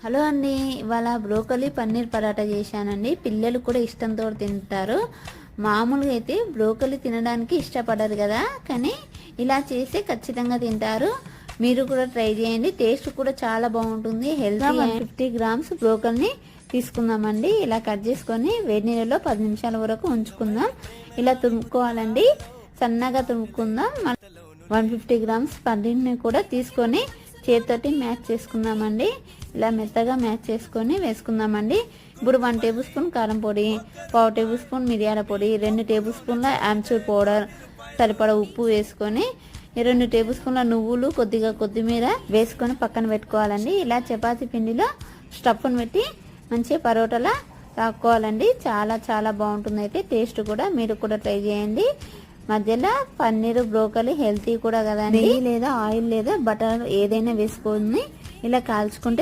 Hello అండి, ఇవాళ broccoli paneer paratha చేశానండి. పిల్లలు కూడా ఇష్టంతో తింటారు. మామూలుగా అయితే బ్రోకలీ తినడానికి ఇష్టపడరు కదా, కానీ ఇలా చేస్తే ఖచ్చితంగా తింటారు. మీరు కూడా ట్రై చేయండి. టేస్ట్ కూడా చాలా బాగుంటుంది. హెల్తీ. 150 గ్రామ్స్ బ్రోకల్ని తీసుకుందామండి. ఇలా కట్ చేసుకొని వేడి నీళ్ళలో 10 నిమిషాల వరకు ఉంచుకుందాం. ఇలా తురుముకోవాలండి, సన్నగా తురుముకుందాం. 150 గ్రామ్స్ పన్నీర్ని కూడా తీసుకొని చేతితోటి మ్యాచ్ చేసుకుందామండి. ఇలా మెత్తగా మ్యాచ్ చేసుకొని వేసుకుందామండి. ఇప్పుడు 1 టేబుల్ స్పూన్ కారం పొడి, 1/2 టేబుల్ స్పూన్ మిరియాల పొడి, 2 టేబుల్ స్పూన్ల ఆమ్చూర్ పౌడర్, సరిపడా ఉప్పు వేసుకొని 2 టేబుల్ స్పూన్ల నువ్వులు, కొద్దిగా కొత్తిమీర వేసుకొని పక్కన పెట్టుకోవాలండి. ఇలా చపాతీ పిండిలో స్టఫ్ను పెట్టి మంచిగా పరోటాలా తాక్కోవాలండి. చాలా చాలా బాగుంటుంది. అయితే టేస్ట్ కూడా మీరు కూడా ట్రై చేయండి. మధ్యలో పన్నీరు బ్రోకలీ హెల్తీ కూడా కదండి. నెయ్యి లేదా ఆయిల్ లేదా బటర్ ఏదైనా వేసుకొని ఇలా కాల్చుకుంటే